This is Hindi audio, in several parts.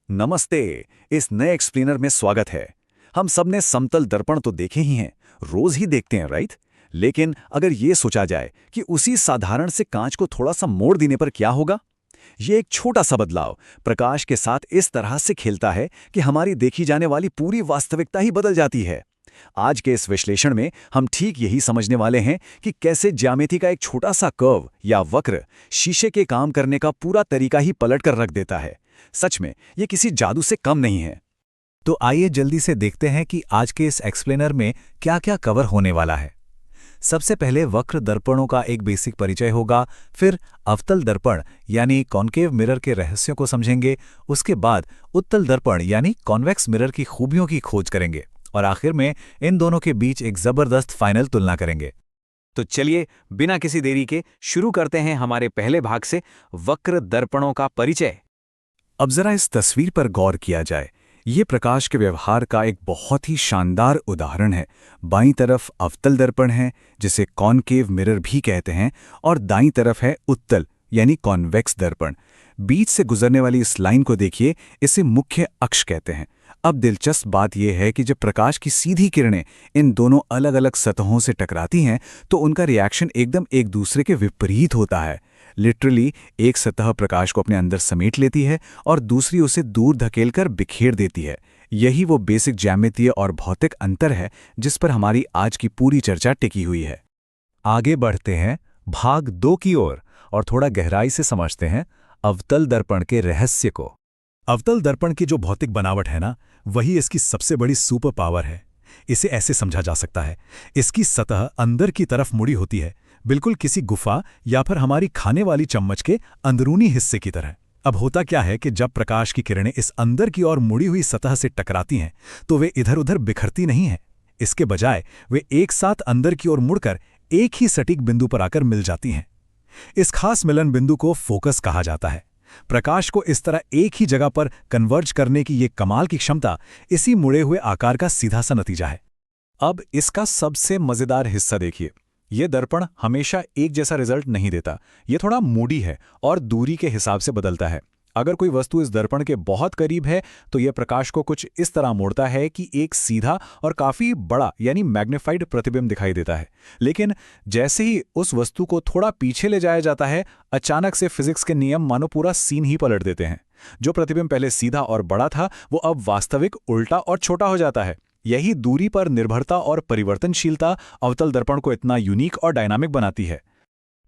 नमस्ते। इस नए एक्सप्लेनर में स्वागत है। हम सब ने समतल दर्पण तो देखे ही हैं, रोज ही देखते हैं, राइट? लेकिन अगर ये सोचा जाए कि उसी साधारण से कांच को थोड़ा सा मोड़ देने पर क्या होगा? ये एक छोटा सा बदलाव प्रकाश के साथ इस तरह से खेलता है कि हमारी देखी जाने वाली पूरी वास्तविकता ही बदल जाती है। आज के इस विश्लेषण में हम ठीक यही समझने वाले हैं कि कैसे ज्यामिति का एक छोटा सा कर्व या वक्र शीशे के काम करने का पूरा तरीका ही पलट कर रख देता है। सच में ये किसी जादू से कम नहीं है। तो आइए जल्दी से देखते हैं कि आज के इस एक्सप्लेनर में क्या-क्या कवर होने वाला है। सबसे पहले वक्र दर्पणों का एक बेसिक परिचय होगा, फिर अवतल दर्पण यानी कॉन्केव मिरर के रहस्यों को समझेंगे, उसके बाद उत्तल दर्पण यानी कॉन्वेक्स मिरर की खूबियों की खोज करेंगे और आखिर में इन दोनों के बीच एक जबरदस्त फाइनल तुलना करेंगे। तो चलिए बिना किसी देरी के शुरू करते हैं हमारे पहले भाग से, वक्र दर्पणों का परिचय। अब जरा इस तस्वीर पर गौर किया जाए। ये प्रकाश के व्यवहार का एक बहुत ही शानदार उदाहरण है। बाईं तरफ अवतल दर्पण है, जिसे कॉनकेव मिरर भी कहते हैं, और दाईं तरफ है उत्तल यानी कॉन्वेक्स दर्पण। बीच से गुजरने वाली इस लाइन को देखिए, इसे मुख्य अक्ष कहते हैं। अब दिलचस्प बात यह है कि जब प्रकाश की सीधी किरणें इन दोनों अलग अलग सतहों से टकराती हैं तो उनका रिएक्शन एकदम एक दूसरे के विपरीत होता है। लिटरली एक सतह प्रकाश को अपने अंदर समेट लेती है और दूसरी उसे दूर धकेलकर बिखेर देती है। यही वो बेसिक ज्यामितीय और भौतिक अंतर है जिस पर हमारी आज की पूरी चर्चा टिकी हुई है। आगे बढ़ते हैं भाग 2 की ओर और थोड़ा गहराई से समझते हैं अवतल दर्पण के रहस्य को। अवतल दर्पण की जो भौतिक बनावट है ना, वही इसकी सबसे बड़ी सुपर पावर है। इसे ऐसे समझा जा सकता है, इसकी सतह अंदर की तरफ मुड़ी होती है, बिल्कुल किसी गुफा या फिर हमारी खाने वाली चम्मच के अंदरूनी हिस्से की तरह। अब होता क्या है कि जब प्रकाश की किरणें इस अंदर की ओर मुड़ी हुई सतह से टकराती हैं तो वे इधर उधर बिखरती नहीं हैं। इसके बजाय वे एक साथ अंदर की ओर मुड़कर एक ही सटीक बिंदु पर आकर मिल जाती हैं। इस खास मिलन बिंदु को फोकस कहा जाता है। प्रकाश को इस तरह एक ही जगह पर कन्वर्ज करने की ये कमाल की क्षमता इसी मुड़े हुए आकार का सीधा सा नतीजा है। अब इसका सबसे मजेदार हिस्सा देखिए। ये दर्पण हमेशा एक जैसा रिजल्ट नहीं देता। ये थोड़ा मूडी है और दूरी के हिसाब से बदलता है। अगर कोई वस्तु इस दर्पण के बहुत करीब है तो यह प्रकाश को कुछ इस तरह मोड़ता है कि एक सीधा और काफी बड़ा यानी मैग्नीफाइड प्रतिबिंब दिखाई देता है। लेकिन जैसे ही उस वस्तु को थोड़ा पीछे ले जाया जाता है, अचानक से फिजिक्स के नियम मानो पूरा सीन ही पलट देते हैं। जो प्रतिबिंब पहले सीधा और बड़ा था वो अब वास्तविक उल्टा और छोटा हो जाता है। यही दूरी पर निर्भरता और परिवर्तनशीलता अवतल दर्पण को इतना यूनिक और डायनामिक बनाती है।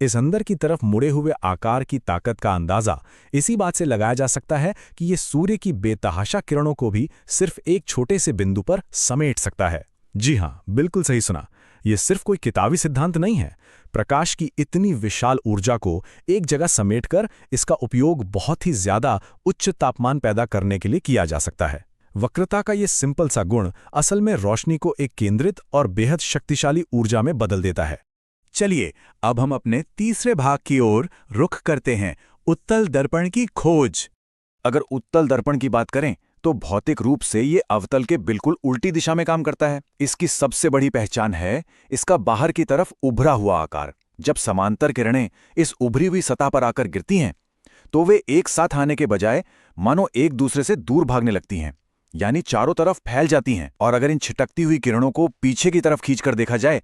इस अंदर की तरफ मुड़े हुए आकार की ताकत का अंदाजा इसी बात से लगाया जा सकता है कि ये सूर्य की बेतहाशा किरणों को भी सिर्फ एक छोटे से बिंदु पर समेट सकता है। जी हाँ, बिल्कुल सही सुना। ये सिर्फ कोई किताबी सिद्धांत नहीं है। प्रकाश की इतनी विशाल ऊर्जा को एक जगह समेटकर इसका उपयोग बहुत ही ज्यादा उच्च तापमान पैदा करने के लिए किया जा सकता है। वक्रता का ये सिंपल सा गुण असल में रोशनी को एक केंद्रित और बेहद शक्तिशाली ऊर्जा में बदल देता है। चलिए अब हम अपने तीसरे भाग की ओर रुख करते हैं, उत्तल दर्पण की खोज। अगर उत्तल दर्पण की बात करें तो भौतिक रूप से ये अवतल के बिल्कुल उल्टी दिशा में काम करता है। इसकी सबसे बड़ी पहचान है इसका बाहर की तरफ उभरा हुआ आकार। जब समांतर किरणें इस उभरी हुई सतह पर आकर गिरती हैं तो वे एक साथ आने के बजाय मानो एक दूसरे से दूर भागने लगती हैं, यानी चारों तरफ फैल जाती हैं। और अगर इन छिटकती हुई किरणों को पीछे की तरफ खींचकर देखा जाए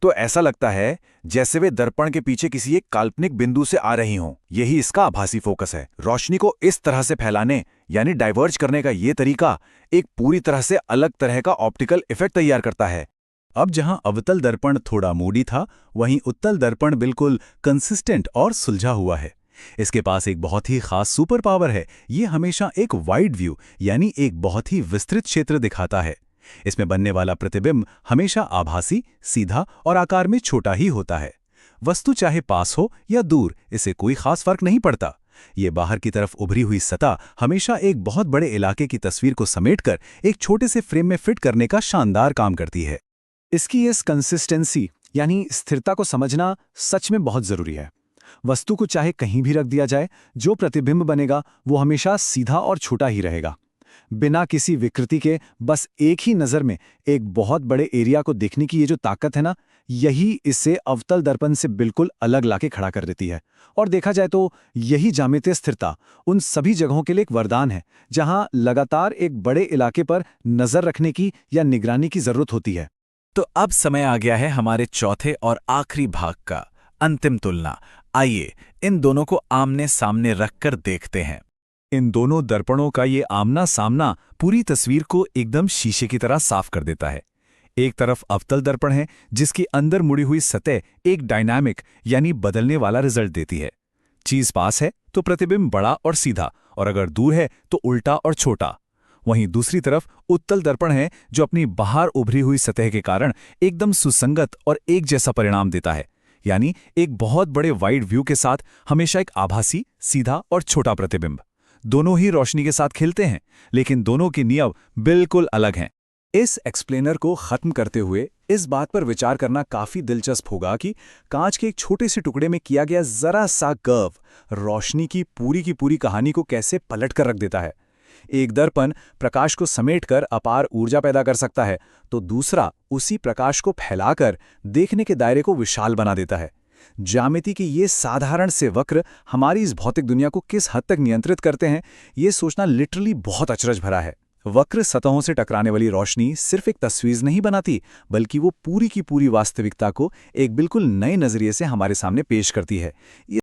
तो ऐसा लगता है जैसे वे दर्पण के पीछे किसी एक काल्पनिक बिंदु से आ रही हों। यही इसका आभासी फोकस है। रोशनी को इस तरह से फैलाने यानी डाइवर्ज करने का ये तरीका एक पूरी तरह से अलग तरह का ऑप्टिकल इफेक्ट तैयार करता है। अब जहां अवतल दर्पण थोड़ा मूडी था, वहीं उत्तल दर्पण बिल्कुल कंसिस्टेंट और सुलझा हुआ है। इसके पास एक बहुत ही खास सुपर पावर है। ये हमेशा एक वाइड व्यू यानी एक बहुत ही विस्तृत क्षेत्र दिखाता है। इसमें बनने वाला प्रतिबिंब हमेशा आभासी, सीधा और आकार में छोटा ही होता है। वस्तु चाहे पास हो या दूर, इसे कोई खास फर्क नहीं पड़ता। ये बाहर की तरफ उभरी हुई सतह हमेशा एक बहुत बड़े इलाके की तस्वीर को समेटकर एक छोटे से फ्रेम में फिट करने का शानदार काम करती है। इसकी इस कंसिस्टेंसी यानी स्थिरता को समझना सच में बहुत जरूरी है। वस्तु को चाहे कहीं भी रख दिया जाए, जो प्रतिबिंब बनेगा वो हमेशा सीधा और छोटा ही रहेगा, बिना किसी विकृति के। बस एक ही नज़र में एक बहुत बड़े एरिया को देखने की ये जो ताकत है ना, यही इसे अवतल दर्पण से बिल्कुल अलग लाके खड़ा कर देती है। और देखा जाए तो यही ज्यामितीय स्थिरता उन सभी जगहों के लिए एक वरदान है जहां लगातार एक बड़े इलाके पर नजर रखने की या निगरानी की जरूरत होती है। तो अब समय आ गया है हमारे चौथे और आखिरी भाग का, अंतिम तुलना। आइए इन दोनों को आमने सामने रखकर देखते हैं। इन दोनों दर्पणों का ये आमना सामना पूरी तस्वीर को एकदम शीशे की तरह साफ कर देता है। एक तरफ अवतल दर्पण है जिसकी अंदर मुड़ी हुई सतह एक डायनामिक यानी बदलने वाला रिजल्ट देती है। चीज पास है तो प्रतिबिंब बड़ा और सीधा, और अगर दूर है तो उल्टा और छोटा। वहीं दूसरी तरफ उत्तल दर्पण है जो अपनी बाहर उभरी हुई सतह के कारण एकदम सुसंगत और एक जैसा परिणाम देता है, यानी एक बहुत बड़े वाइड व्यू के साथ हमेशा एक आभासी, सीधा और छोटा प्रतिबिंब। दोनों ही रोशनी के साथ खेलते हैं, लेकिन दोनों की नींव बिल्कुल अलग हैं। इस एक्सप्लेनर को खत्म करते हुए इस बात पर विचार करना काफी दिलचस्प होगा कि कांच के एक छोटे से टुकड़े में किया गया जरा सा कर्व रोशनी की पूरी कहानी को कैसे पलट कर रख देता है। एक दर्पण प्रकाश को समेटकर अपार ऊर्जा पैदा कर सकता है, तो दूसरा उसी प्रकाश को फैलाकर देखने के दायरे को विशाल बना देता है। ज्यामिति के ये साधारण से वक्र हमारी इस भौतिक दुनिया को किस हद तक नियंत्रित करते हैं, ये सोचना लिटरली बहुत अचरज भरा है। वक्र सतहों से टकराने वाली रोशनी सिर्फ एक तस्वीर नहीं बनाती, बल्कि वो पूरी की पूरी वास्तविकता को एक बिल्कुल नए नजरिए से हमारे सामने पेश करती है।